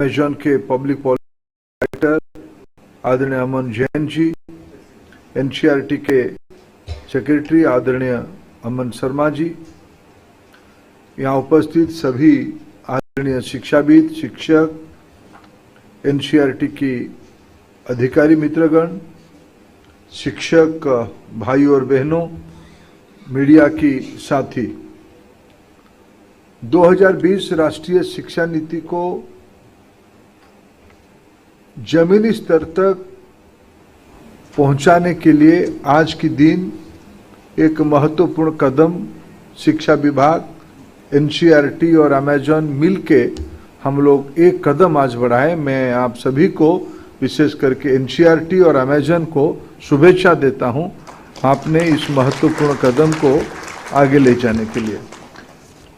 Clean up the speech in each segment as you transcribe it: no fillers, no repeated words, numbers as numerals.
Amazon के public policy writer आदरणीय अमन Jain ji, NCERT के सेक्रेटरी आदरणीय अमन शर्मा जी, यहाँ उपस्थित सभी आदरणीय शिक्षाविद, शिक्षक, एनसीईआरटी की अधिकारी मित्रगण, शिक्षक भाई और बहनों, मीडिया की साथी, 2020 राष्ट्रीय शिक्षा नीति को जमीनी स्तर तक पहुंचाने के लिए आज के दिन एक महत्वपूर्ण कदम शिक्षा विभाग, एनसीईआरटी और अमेजॉन मिलके हम लोग एक कदम आज बढ़ाए। मैं आप सभी को, विशेष करके एनसीईआरटी और अमेजॉन को शुभेच्छा देता हूं आपने इस महत्वपूर्ण कदम को आगे ले जाने के लिए।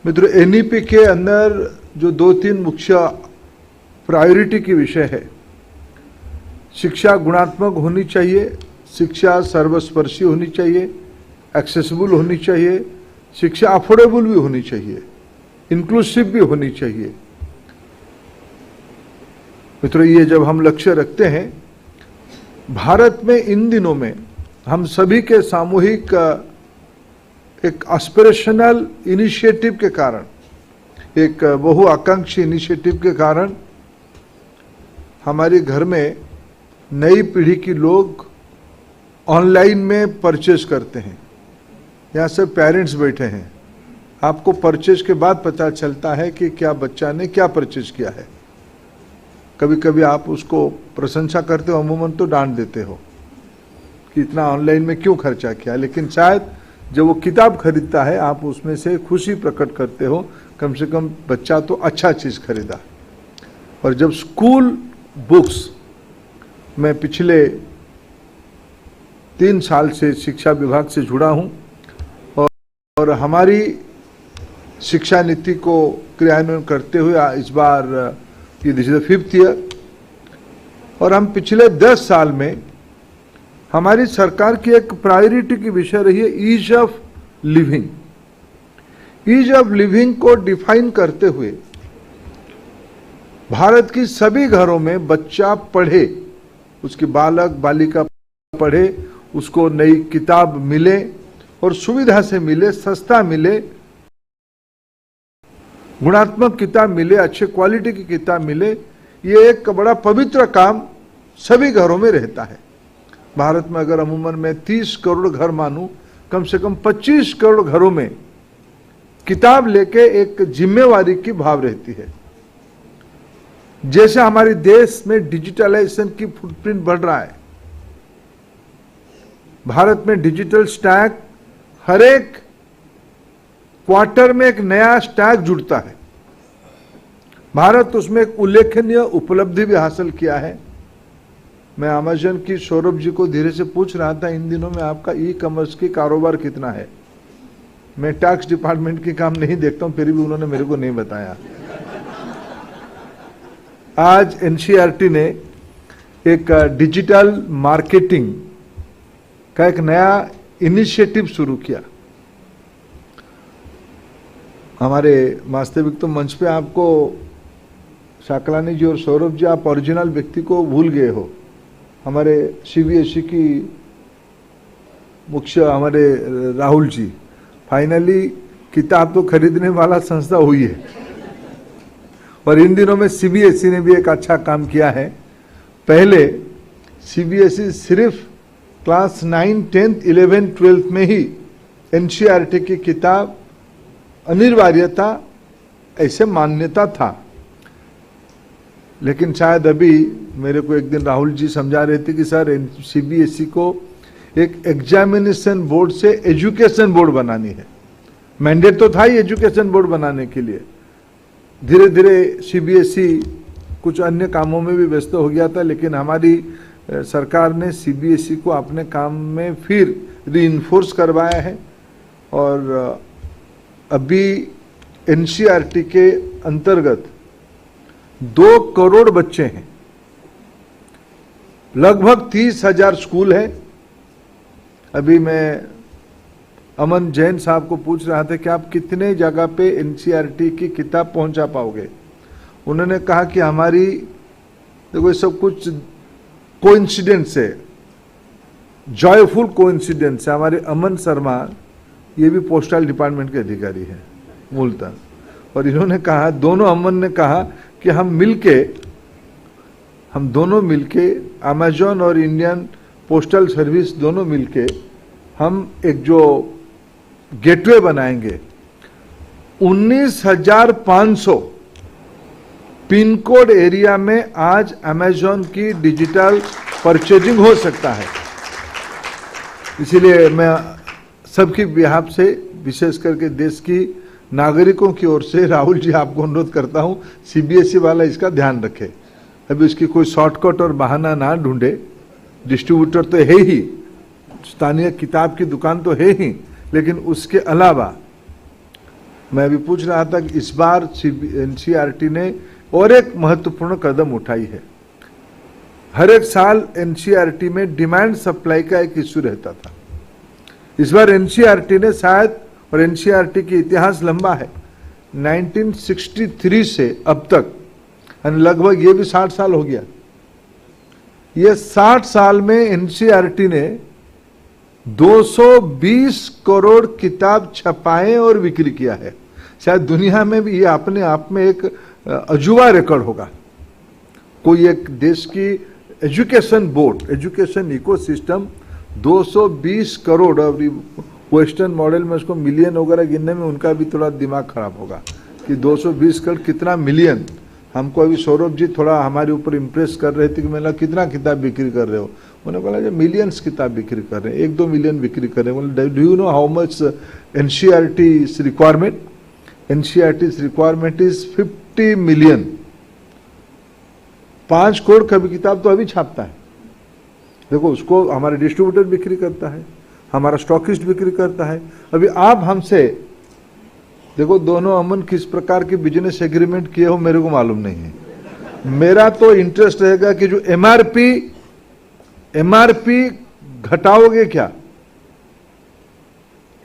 मित्रों, एनईपी के अंदर जो 2-3 मुख्य प्रायोरिटी की विषय है, शिक्षा गुणात्मक होनी चाहिए, शिक्षा सर्वस्पर्शी होनी चाहिए, एक्सेसिबल होनी चाहिए, शिक्षा अफोर्डेबल भी होनी चाहिए, इंक्लूसिव भी होनी चाहिए। मित्रों, ये जब हम लक्ष्य रखते हैं, भारत में इन दिनों में हम सभी के सामूहिक एक एस्पिरेशनल इनिशिएटिव के कारण, एक बहुआकांक्षी इनिशिएटिव के कारण हमारे घर में नई पीढ़ी के लोग ऑनलाइन में परचेज करते हैं। यहाँ सब पेरेंट्स बैठे हैं, आपको परचेज के बाद पता चलता है कि क्या बच्चा ने क्या परचेज किया है। कभी कभी आप उसको प्रशंसा करते हो, अमूमन तो डांट देते हो कि इतना ऑनलाइन में क्यों खर्चा किया, लेकिन शायद जब वो किताब खरीदता है आप उसमें से खुशी प्रकट करते हो, कम से कम बच्चा तो अच्छा चीज़ खरीदा। और जब स्कूल बुक्स, मैं पिछले 3 साल से शिक्षा विभाग से जुड़ा हूं और हमारी शिक्षा नीति को क्रियान्वयन करते हुए इस बार ये this is the 5th year, और हम पिछले 10 साल में हमारी सरकार की एक प्रायोरिटी की विषय रही है ease of living. Ease of living को डिफाइन करते हुए भारत की सभी घरों में बच्चा पढ़े, उसकी बालक बालिका पढ़े, उसको नई किताब मिले और सुविधा से मिले, सस्ता मिले, गुणात्मक किताब मिले, अच्छे क्वालिटी की किताब मिले। ये एक बड़ा पवित्र काम सभी घरों में रहता है। भारत में अगर अमूमन मैं 30 करोड़ घर मानूं, कम से कम 25 करोड़ घरों में किताब लेके एक जिम्मेवारी की भाव रहती है। जैसे हमारे देश में डिजिटलाइजेशन की फुटप्रिंट बढ़ रहा है, भारत में डिजिटल स्टैक हर एक क्वार्टर में एक नया स्टैक जुड़ता है। भारत उसमें एक उल्लेखनीय उपलब्धि भी हासिल किया है। मैं अमेजॉन की सौरभ जी को धीरे से पूछ रहा था, इन दिनों में आपका ई कॉमर्स की कारोबार कितना है। मैं टैक्स डिपार्टमेंट की काम नहीं देखता हूं, फिर भी उन्होंने मेरे को नहीं बताया। आज एनसीईआरटी ने एक डिजिटल मार्केटिंग का एक नया इनिशिएटिव शुरू किया। हमारे वास्तविक तो मंच पे आपको शाकलानी जी और सौरभ जी, आप ओरिजिनल व्यक्ति को भूल गए हो। हमारे सीबीएसई की मुख्य हमारे राहुल जी, फाइनली किताब तो खरीदने वाला संस्था हुई है। और इन दिनों में सीबीएसई ने भी एक अच्छा काम किया है। पहले सीबीएसई सिर्फ क्लास 9, 10, 11, 12 में ही एनसीईआरटी की किताब अनिवार्यता, ऐसे मान्यता था। लेकिन शायद अभी मेरे को एक दिन राहुल जी समझा रहे थे कि सर सीबीएसई को एक एग्जामिनेशन बोर्ड से एजुकेशन बोर्ड बनानी है। मैंडेट तो था ही एजुकेशन बोर्ड बनाने के लिए। धीरे धीरे सीबीएसई कुछ अन्य कामों में भी व्यस्त हो गया था, लेकिन हमारी सरकार ने सीबीएसई को अपने काम में फिर रीइंफोर्स करवाया है। और अभी एनसीईआरटी के अंतर्गत 2 करोड़ बच्चे हैं, लगभग 30,000 स्कूल है। अभी मैं अमन जैन साहब को पूछ रहा था कि आप कितने जगह पे एनसीईआरटी की किताब पहुंचा पाओगे, उन्होंने कहा कि हमारी, देखो ये सब कुछ कोइंसिडेंस है, जॉयफुल कोइंसिडेंस है। हमारे अमन शर्मा ये भी पोस्टल डिपार्टमेंट के अधिकारी हैं मूलतः, और इन्होंने कहा, दोनों अमन ने कहा कि हम दोनों मिलके अमेजॉन और इंडियन पोस्टल सर्विस दोनों मिलके हम एक जो गेटवे बनाएंगे, 19,500 पिन कोड एरिया में आज अमेजॉन की डिजिटल परचेजिंग हो सकता है। इसीलिए मैं सबकी बिहाफ से, विशेष करके देश की नागरिकों की ओर से राहुल जी आपको अनुरोध करता हूं, सीबीएसई वाला इसका ध्यान रखे। अभी इसकी कोई शॉर्टकट और बहाना ना ढूंढे। डिस्ट्रीब्यूटर तो है ही, स्थानीय किताब की दुकान तो है ही, लेकिन उसके अलावा मैं अभी पूछ रहा था कि इस बार एनसीईआरटी ने और एक महत्वपूर्ण कदम उठाई है। हर एक साल एनसीईआरटी में डिमांड सप्लाई का एक इश्यू रहता था। इस बार एनसीईआरटी ने शायद, और एनसीईआरटी की इतिहास लंबा है, 1963 से अब तक, लगभग ये भी 60 साल हो गया। ये 60 साल में एनसीईआरटी ने 220 करोड़ किताब छपाए और बिक्री किया है। शायद दुनिया में भी ये अपने आप में एक अजूबा रिकॉर्ड होगा। कोई एक देश की education board, education ecosystem 220 crore, और वेस्टर्न मॉडल में उसको मिलियन वगैरह गिनने में उनका भी थोड़ा दिमाग खराब होगा कि 220 करोड़ कितना मिलियन। हमको अभी सौरभ जी थोड़ा हमारे ऊपर इम्प्रेस कर रहे थे कि मतलब कितना किताब बिक्री कर रहे हो। उन्होंने बोला जो मिलियंस किताब बिक्री कर रहे हैं, 1-2 मिलियन बिक्री कर रहे हैं। बोले do you know how much NCERT is requirement? NCERT requirement is 50 million. 5 crore का भी किताब तो अभी छापता है। देखो, उसको हमारा डिस्ट्रीब्यूटर बिक्री करता है, हमारा स्टॉकिस्ट बिक्री करता है। अभी आप हमसे देखो, दोनों अमन किस प्रकार के बिजनेस एग्रीमेंट किए हो मेरे को मालूम नहीं है। मेरा तो इंटरेस्ट रहेगा कि जो एमआरपी घटाओगे क्या?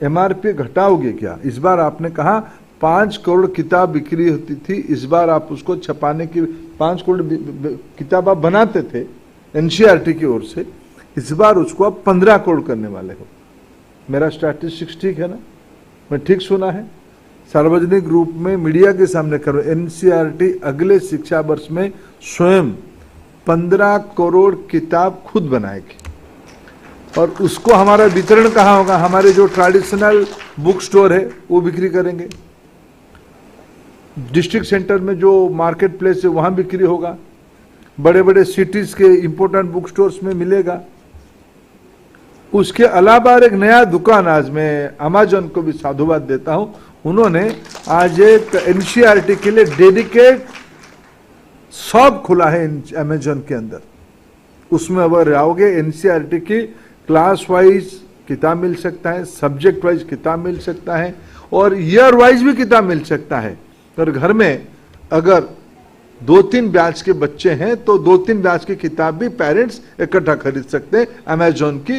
एमआरपी घटाओगे क्या? इस बार आपने कहा 5 करोड़ किताब बिक्री होती थी, इस बार आप उसको छपाने की 5 करोड़ किताब आप बनाते थे एनसीईआरटी की ओर से, इस बार उसको आप 15 करोड़ करने वाले हो। मेरा स्टैटिस्टिक्स ठीक है ना? मैं ठीक सुना है? सार्वजनिक रूप में मीडिया के सामने करो, एनसीईआरटी अगले शिक्षा वर्ष में स्वयं 15 करोड़ किताब खुद बनाएगी, और उसको हमारा वितरण कहाँ होगा? हमारे जो ट्रेडिशनल बुक स्टोर है वो बिक्री करेंगे, डिस्ट्रिक्ट सेंटर में जो मार्केट प्लेस है वहां बिक्री होगा, बड़े बड़े सिटीज के इंपोर्टेंट बुक स्टोर्स में मिलेगा। उसके अलावा एक नया दुकान, आज मैं अमेजॉन को भी साधुवाद देता हूं, उन्होंने आज एक एनसीईआरटी के लिए डेडिकेट शॉप खुला है अमेजॉन के अंदर। उसमें अगर आओगे एनसीईआरटी की क्लास वाइज किताब मिल सकता है, सब्जेक्ट वाइज किताब मिल सकता है, और ईयर वाइज भी किताब मिल सकता है। और घर में अगर 2-3 बैच के बच्चे हैं तो 2-3 बैच की किताब भी पेरेंट्स इकट्ठा खरीद सकते हैं अमेजॉन की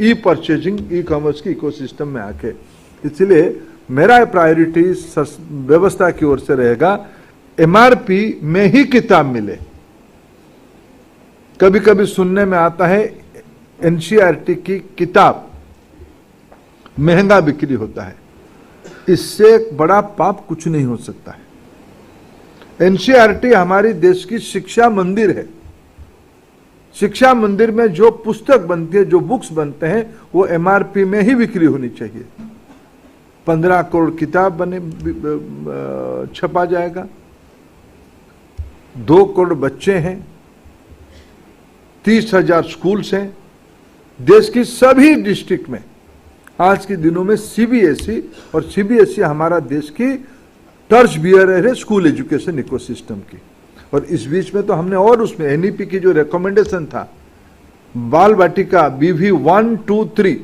ई परचेजिंग, ई कॉमर्स की इकोसिस्टम में आके। इसलिए मेरा प्रायोरिटी व्यवस्था की ओर से रहेगा, एमआरपी में ही किताब मिले। कभी कभी सुनने में आता है एनसीईआरटी की किताब महंगा बिक्री होता है, इससे एक बड़ा पाप कुछ नहीं हो सकता है। एनसीईआरटी हमारी देश की शिक्षा मंदिर है। शिक्षा मंदिर में जो पुस्तक बनती है, जो बुक्स बनते हैं, वो एमआरपी में ही बिक्री होनी चाहिए। 15 करोड़ किताब बने छपा जाएगा, 2 करोड़ बच्चे हैं, 30,000 स्कूल्स हैं देश की सभी डिस्ट्रिक्ट में। आज के दिनों में सीबीएसई, और सीबीएसई हमारा देश की टर्च बियरर है स्कूल एजुकेशन इकोसिस्टम की। और इस बीच में तो हमने और उसमें एनईपी की जो रिकमेंडेशन था, बाल बाटिका बीवी 1, 2, 3,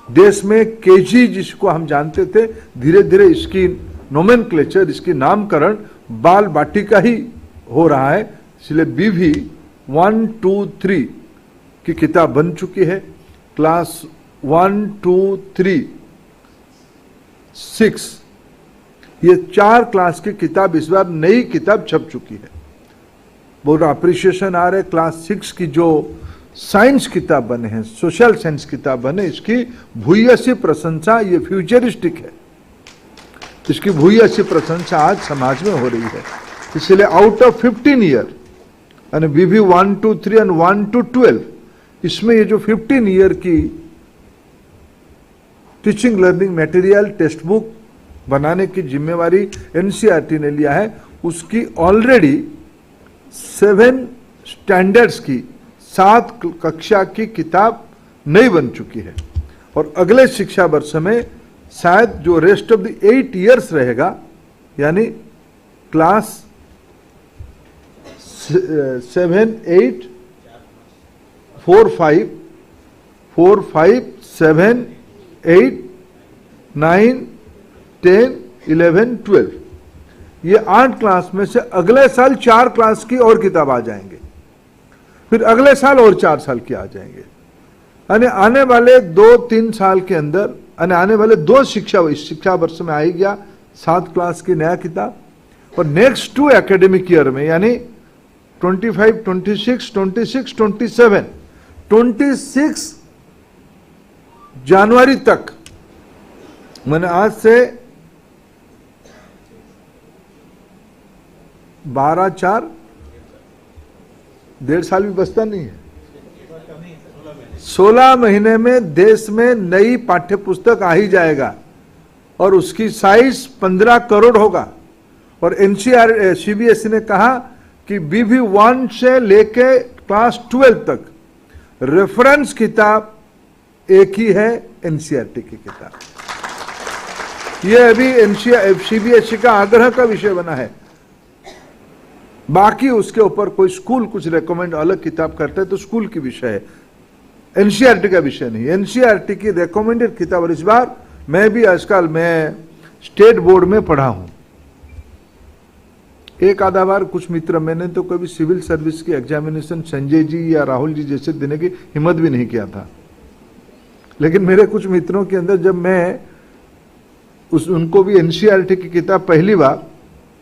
देश में केजी जिसको हम जानते थे, धीरे धीरे इसकी नोमेनक्लेचर, इसकी नामकरण बाल बाटिका ही हो रहा है। इसलिए बीवी 1, 2, 3 की किताब बन चुकी है। क्लास 1, 2, 3, 6 ये 4 क्लास की किताब इस बार नई किताब छप चुकी है। बहुत अप्रिशिएशन आ रहे। क्लास 6 की जो साइंस किताब बने हैं, सोशल साइंस किताब बने, इसकी भूयसी प्रशंसा, ये फ्यूचरिस्टिक है, इसकी भूयसी प्रशंसा आज समाज में हो रही है। इसलिए आउट ऑफ 15 ईयर यानी BV 1 to 3 एंड 1 to 12, इसमें ये जो 15 ईयर की teaching learning material text book बनाने की जिम्मेवारी NCERT ने लिया है, उसकी ऑलरेडी 7 स्टैंडर्ड्स की 7 कक्षा की किताब नई बन चुकी है। और अगले शिक्षा वर्ष में शायद जो रेस्ट ऑफ द 8 ईयर्स रहेगा, यानी क्लास 7, 8, 4, 5, 7, 8, 9, 10, 11, 12, ये 8 क्लास में से अगले साल 4 क्लास की और किताब आ जाएंगे, फिर अगले साल और 4 साल की आ जाएंगे। यानी आने वाले 2-3 साल के अंदर, यानी आने वाले 2 शिक्षा वर्ष में आई गया 7 क्लास की नया किताब, और नेक्स्ट 2 एकेडमिक ईयर में यानी 25, 26, 27, 26 जनवरी तक, मैंने आज से 12-4 1.5 साल भी बचता नहीं है। 16 महीने में देश में नई पाठ्य पुस्तक आ ही जाएगा और उसकी साइज 15 करोड़ होगा। और CBSE ने कहा कि BV 1 से लेके क्लास 12 तक रेफरेंस किताब एक ही है, NCERT की किताब। यह अभी CBSE का आग्रह का विषय बना है। बाकी उसके ऊपर कोई स्कूल कुछ रेकमेंड अलग किताब करता है तो स्कूल की विषय है, NCERT का विषय नहीं। NCERT की रेकमेंडेड किताब, और इस बार मैं भी आजकल मैं स्टेट बोर्ड में पढ़ा हूं, एक आधा बार कुछ मित्र, मैंने तो कभी सिविल सर्विस की एग्जामिनेशन संजय जी या राहुल जी जैसे देने की हिम्मत भी नहीं किया था, लेकिन मेरे कुछ मित्रों के अंदर जब मैं उनको भी NCERT की किताब पहली बार,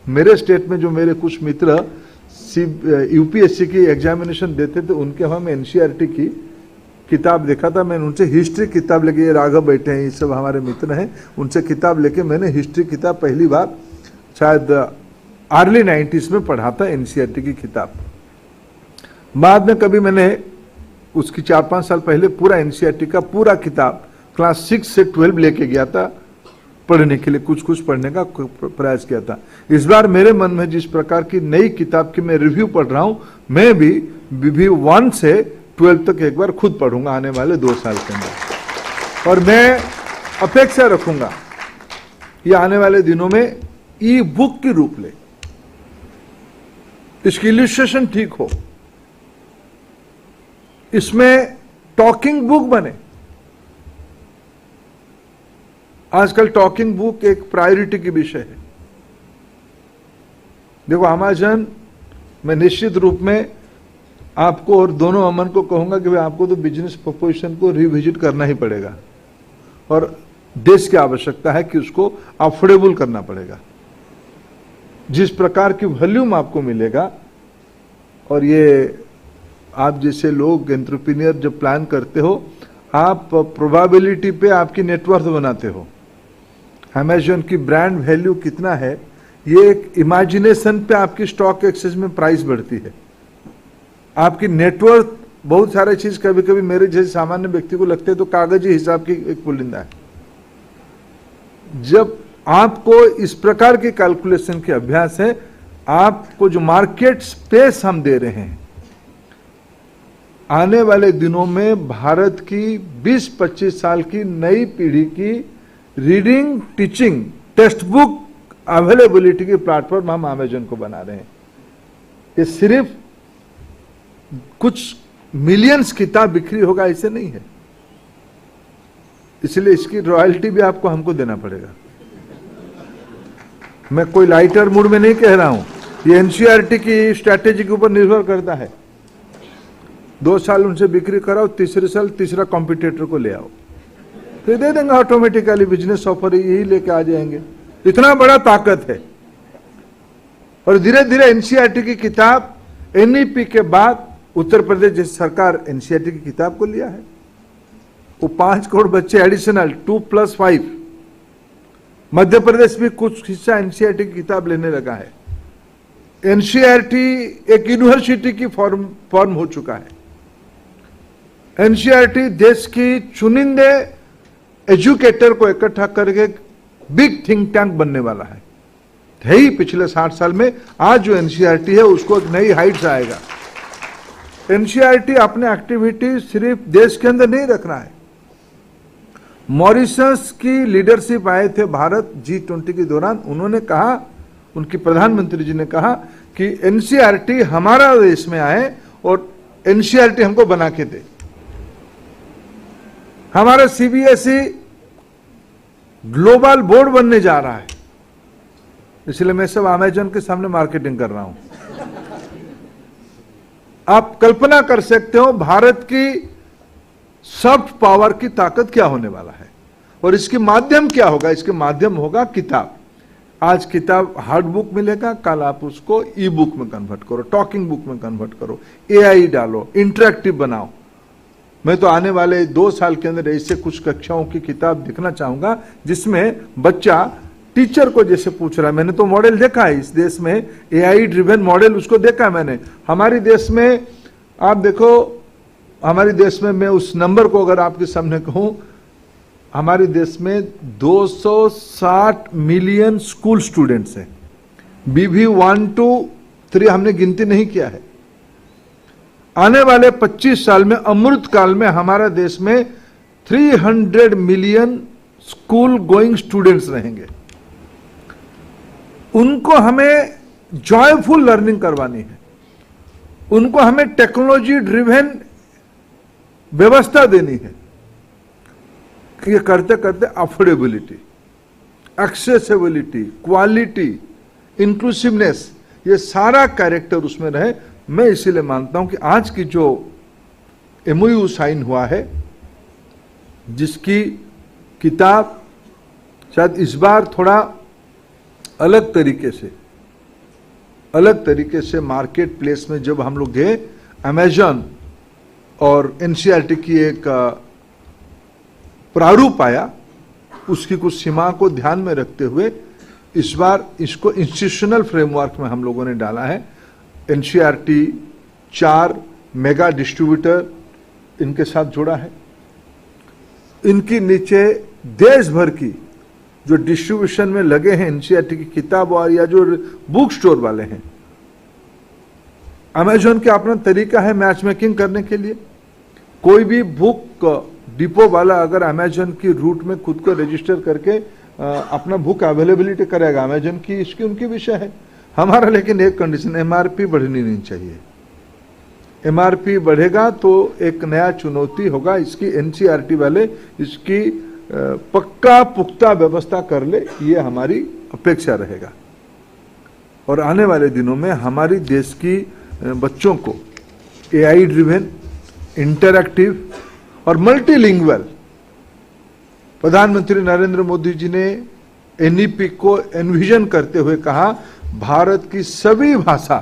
मेरे स्टेट में जो मेरे कुछ मित्र UPSC की एग्जामिनेशन देते थे उनके वहां मैं NCERT की किताब देखा था। मैंने उनसे हिस्ट्री किताब लेके, ये राघव बैठे हैं, ये सब हमारे मित्र हैं, उनसे किताब लेके मैंने हिस्ट्री किताब पहली बार शायद अर्ली 90s में पढ़ा था, NCERT की किताब। बाद में कभी मैंने उसकी 4-5 साल पहले पूरा NCERT का पूरा किताब क्लास 6 से 12 लेके गया था पढ़ने के लिए, कुछ पढ़ने का प्रयास किया था। इस बार मेरे मन में जिस प्रकार की नई किताब की मैं रिव्यू पढ़ रहा हूं, मैं भी BV 1 से 12 तक एक बार खुद पढ़ूंगा आने वाले 2 साल के अंदर। और मैं अपेक्षा रखूंगा ये आने वाले दिनों में ई-बुक की रूप ले, इसकी इलस्ट्रेशन ठीक हो, इसमें टॉकिंग बुक बने। आजकल टॉकिंग बुक एक प्रायोरिटी की विषय है। देखो अमेज़न, मैं निश्चित रूप में आपको और दोनों अमन को कहूंगा कि भाई आपको तो बिजनेस प्रोपोजिशन को रिविजिट करना ही पड़ेगा, और देश की आवश्यकता है कि उसको अफोर्डेबल करना पड़ेगा। जिस प्रकार की वॉल्यूम आपको मिलेगा, और ये आप जैसे लोग एंटरप्रेन्योर जब प्लान करते हो, आप प्रोबेबिलिटी पे आपकी नेटवर्थ बनाते हो। अमेज़न की ब्रांड वैल्यू कितना है, ये एक इमेजिनेशन पे आपकी स्टॉक एक्सचेंज में प्राइस बढ़ती है। आपकी नेटवर्थ, बहुत सारे चीज कभी कभी मेरे जैसे सामान्य व्यक्ति को लगते हैं तो कागजी हिसाब की एक पुलिंदा है। जब आपको इस प्रकार की कैलकुलेशन के अभ्यास है, आपको जो मार्केट स्पेस हम दे रहे हैं, आने वाले दिनों में भारत की 20-25 साल की नई पीढ़ी की reading teaching text book availability की प्लेटफॉर्म हम अमेज़न को बना रहे हैं। ये सिर्फ कुछ मिलियंस किताब बिक्री होगा ऐसे नहीं है, इसलिए इसकी रॉयल्टी भी आपको हमको देना पड़ेगा। मैं कोई लाइटर मूड में नहीं कह रहा हूं, ये NCERT की स्ट्रैटेजी के ऊपर निर्भर करता है। 2 साल उनसे बिक्री कराओ, तीसरे साल तीसरा कॉम्पिटिटर को ले आओ, फिर दे देंगे ऑटोमेटिकली, बिजनेस ऑफर यही लेके आ जाएंगे। इतना बड़ा ताकत है। और धीरे धीरे एनसीईआरटी की किताब एनईपी के बाद उत्तर प्रदेश जैसी सरकार एनसीईआरटी की किताब को लिया है। वो 5 करोड़ बच्चे एडिशनल 2+5, मध्य प्रदेश भी कुछ हिस्सा एनसीईआरटी की किताब लेने लगा है। एनसीईआरटी एक यूनिवर्सिटी की फॉर्म हो चुका है। एनसीईआरटी देश की चुनिंदे एजुकेटर को इकट्ठा करके बिग थिंक टैंक बनने वाला है ही पिछले 60 साल में। आज जो एनसीईआरटी है उसको एक नई हाइट्स आएगा। एनसीईआरटी अपने एक्टिविटी सिर्फ देश के अंदर नहीं रख रहा है। मॉरिशस की लीडरशिप आए थे भारत G20 के दौरान, उन्होंने कहा, उनकी प्रधानमंत्री जी ने कहा कि एनसीईआरटी हमारा देश में आए और एनसीईआरटी हमको बना के दे। हमारा सीबीएसई ग्लोबल बोर्ड बनने जा रहा है, इसलिए मैं सब अमेजन के सामने मार्केटिंग कर रहा हूं। आप कल्पना कर सकते हो भारत की सॉफ्ट पावर की ताकत क्या होने वाला है और इसके माध्यम क्या होगा। इसके माध्यम होगा किताब। आज किताब हार्ड बुक मिलेगा, कल आप उसको ई बुक में कन्वर्ट करो, टॉकिंग बुक में कन्वर्ट करो, एआई डालो, इंटरेक्टिव बनाओ। मैं तो आने वाले 2 साल के अंदर ऐसे कुछ कक्षाओं की किताब दिखना चाहूंगा जिसमें बच्चा टीचर को जैसे पूछ रहा है। मैंने तो मॉडल देखा है इस देश में, एआई ड्रिवन मॉडल उसको देखा है मैंने। हमारे देश में आप देखो, हमारे देश में मैं उस नंबर को अगर आपके सामने कहूं, हमारे देश में 260 मिलियन स्कूल स्टूडेंट्स हैं। BV 1 to 3 हमने गिनती नहीं किया है। आने वाले 25 साल में, अमृत काल में, हमारा देश में 300 मिलियन स्कूल गोइंग स्टूडेंट्स रहेंगे। उनको हमें जॉयफुल लर्निंग करवानी है, उनको हमें टेक्नोलॉजी ड्रिवन व्यवस्था देनी है। ये करते करते अफोर्डेबिलिटी, एक्सेसिबिलिटी, क्वालिटी, इंक्लूसिवनेस, ये सारा कैरेक्टर उसमें रहे। मैं इसीलिए मानता हूं कि आज की जो MOU साइन हुआ है, जिसकी किताब शायद इस बार थोड़ा अलग तरीके से मार्केट प्लेस में जब हम लोग गए, अमेजन और एनसीईआरटी की एक प्रारूप आया, उसकी कुछ सीमा को ध्यान में रखते हुए इस बार इसको इंस्टीट्यूशनल फ्रेमवर्क में हम लोगों ने डाला है। एनसीईआरटी 4 मेगा डिस्ट्रीब्यूटर इनके साथ जुड़ा है। इनके नीचे देश भर की जो डिस्ट्रीब्यूशन में लगे हैं एनसीईआरटी की किताब और या जो बुक स्टोर वाले हैं, अमेजन का अपना तरीका है मैच मेकिंग करने के लिए। कोई भी बुक डिपो वाला अगर अमेजन की रूट में खुद को रजिस्टर करके अपना बुक अवेलेबिलिटी करेगा, अमेजन की इसकी उनकी विषय है। हमारा लेकिन एक कंडीशन, एमआरपी बढ़नी नहीं चाहिए। एमआरपी बढ़ेगा तो एक नया चुनौती होगा। इसकी एनसीईआरटी वाले इसकी पक्का पुख्ता व्यवस्था कर ले, ये हमारी अपेक्षा रहेगा। और आने वाले दिनों में हमारी देश की बच्चों को एआई ड्रिवन, इंटरैक्टिव और मल्टीलिंगुअल, प्रधानमंत्री नरेंद्र मोदी जी ने एनईपी को एनविजन करते हुए कहा, भारत की सभी भाषा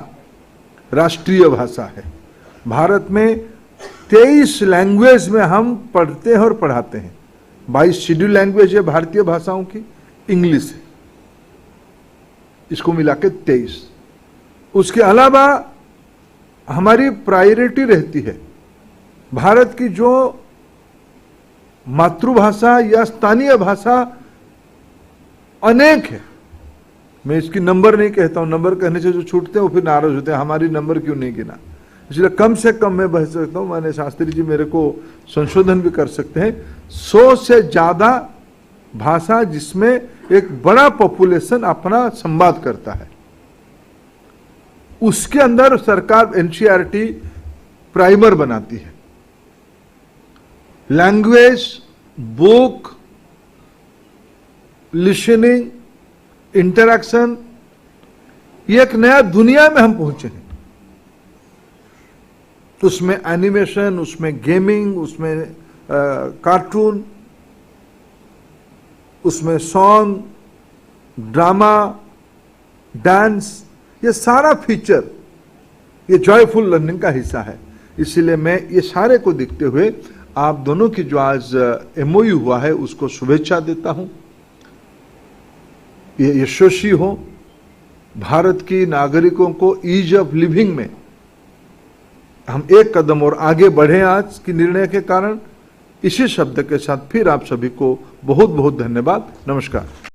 राष्ट्रीय भाषा है। भारत में 23 लैंग्वेज में हम पढ़ते हैं और पढ़ाते हैं। 22 शेड्यूल लैंग्वेज है भारतीय भाषाओं की, इंग्लिश है, इसको मिला के 23। उसके अलावा हमारी प्रायोरिटी रहती है भारत की जो मातृभाषा या स्थानीय भाषा अनेक है। मैं इसकी नंबर नहीं कहता हूं, नंबर कहने से जो छूटते हैं वो फिर नाराज होते हैं, हमारी नंबर क्यों नहीं गिना। इसलिए कम से कम मैं बह सकता हूं, मैंने शास्त्री जी मेरे को संशोधन भी कर सकते हैं, 100 से ज्यादा भाषा जिसमें एक बड़ा पॉपुलेशन अपना संवाद करता है, उसके अंदर सरकार एनसीईआरटी प्राइमर बनाती है। लैंग्वेज, बुक, लिसनिंग, इंटरैक्शन, ये एक नया दुनिया में हम पहुंचे हैं। उसमें एनिमेशन, उसमें गेमिंग, उसमें कार्टून, उसमें सॉन्ग, ड्रामा, डांस, ये सारा फीचर ये जॉयफुल लर्निंग का हिस्सा है। इसीलिए मैं ये सारे को देखते हुए आप दोनों की जो आज एमओयू हुआ है उसको शुभेच्छा देता हूं। ये यशस्वी हो, भारत की नागरिकों को ईज ऑफ लिविंग में हम एक कदम और आगे बढ़े आज की निर्णय के कारण। इसी शब्द के साथ फिर आप सभी को बहुत बहुत धन्यवाद। नमस्कार।